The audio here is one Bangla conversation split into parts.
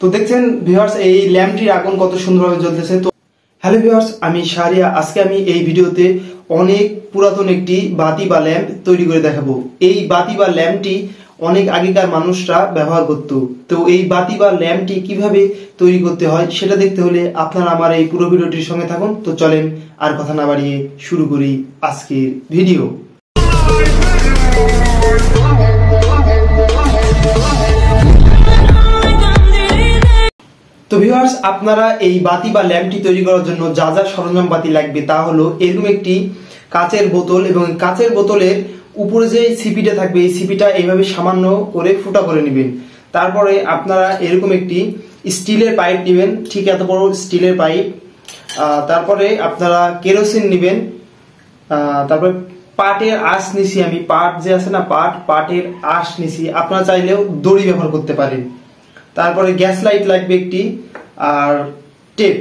তো দেখছেন ভিউয়ার্স এই ল্যাম্পটির আগুন কত সুন্দরভাবে জ্বলতেছে। তো হ্যালো ভিউয়ার্স, আমি শাহরিয়া। আজকে আমি এই ভিডিওতে অনেক পুরাতন একটি বাতি বা ল্যাম্প তৈরি করে দেখাবো। এই বাতি বা ল্যাম্পটি অনেক আগেকার মানুষরা ব্যবহার করত। তো এই বাতি বা ল্যাম্পটি কিভাবে তৈরি করতে হয় সেটা দেখতে হলে আপনারা আমার এই পুরো ভিডিওটির সঙ্গে থাকুন। তো চলেন আর কথা না বাড়িয়ে শুরু করি আজকের ভিডিও। তো ভিউয়ার্স, আপনারা এই বাতি বা ল্যাম্পটি তৈরি করার জন্য যা যা সরঞ্জাম পাতি লাগবে তা হলো এরকম একটি কাচের বোতল, এবং কাচের বোতলের উপরে যে সিপিটা থাকবে এই সিপিটা এইভাবে সামান্য করে ফুটা করে নেবেন। তারপরে আপনারা এরকম একটি স্টিলের পাইপ নেবেন, ঠিক এত বড় স্টিলের পাইপ। তারপরে আপনারা কেরোসিন নেবেন। তারপরে পাটের আঁশ নিছি, আমি পাট যে আছে না পাটের আঁশ নিছি, আপনারা চাইলেও দড়ি ব্যবহার করতে পারেন। তারপরে গ্যাস লাইট লাগবে একটি, আর টেপ।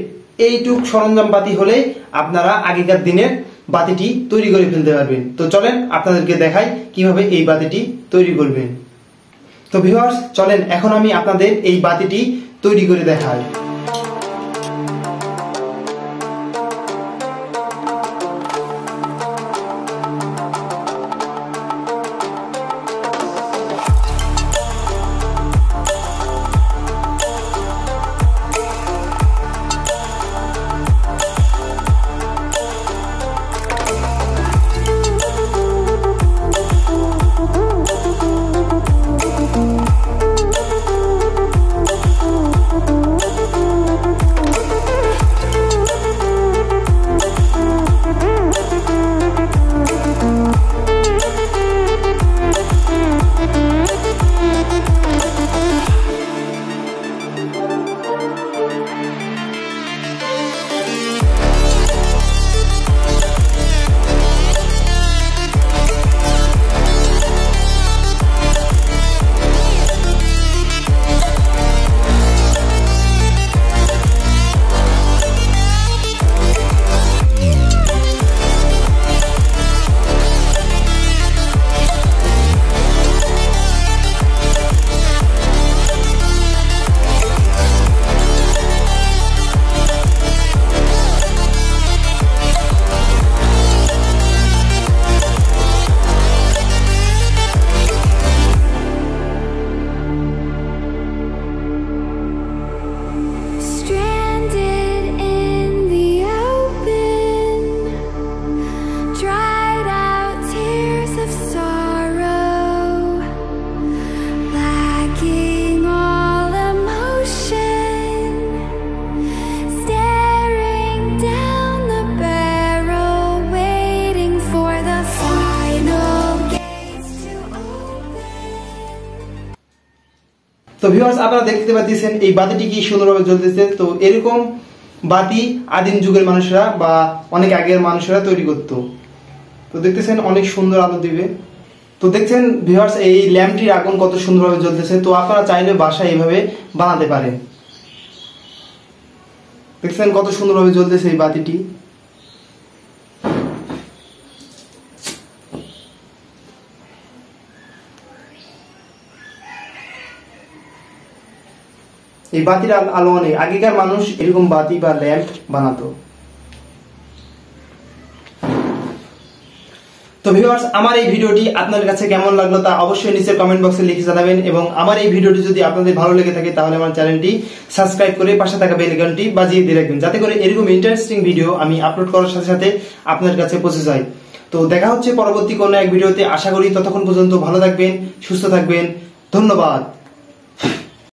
এইটুক সরঞ্জাম পাতি হলে আপনারা আগেকার দিনের বাতিটি তৈরি করে ফেলতে পারবেন। তো চলেন আপনাদেরকে দেখাই কিভাবে এই বাতিটি তৈরি করবেন। তো ভিউয়ার্স চলেন এখন আমি আপনাদের এই বাতিটি তৈরি করে দেখাই। তো ভিউয়ার্স আপনারা দেখতে পাচ্ছেন এই বাতিটি কি সুন্দরভাবে জ্বলতেছে। তো এরকম বাতি আদিম যুগের মানুষরা বা অনেক আগের মানুষরা তৈরি করত। তো দেখতেছেন অনেক সুন্দর আলো দিবে। তো দেখছেন ভিউয়ার্স এই ল্যাম্পটির আগুন কত সুন্দরভাবে জ্বলতেছে। তো আপনারা চাইলে বাসায় এইভাবে বানাতে পারেন। দেখছেন কত সুন্দরভাবে জ্বলতেছে এই বাতিটি। এই বাতির আলো অনেক আগেকার মানুষ এরকম বাতি বা ল্যাম্প বানাতো। তো ভিউয়ার্স আমার এই ভিডিওটি আপনাদের কাছে কেমন লাগলো তা অবশ্যই নিচে কমেন্ট বক্সে লিখে জানাবেন, এবং আমার এই ভিডিওটি যদি আপনাদের ভালো লেগে থাকে তাহলে আমার চ্যানেলটি সাবস্ক্রাইব করে পাশে থাকা বেল আইকনটি বাজিয়ে দিয়ে রাখবেন, যাতে করে এরকম ইন্টারেস্টিং ভিডিও আমি আপলোড করার সাথে সাথে আপনাদের কাছে পৌঁছে যায়। তো দেখা হচ্ছে পরবর্তী কোনো এক ভিডিওতে। আশা করি ততক্ষণ পর্যন্ত ভালো থাকবেন, সুস্থ থাকবেন। ধন্যবাদ।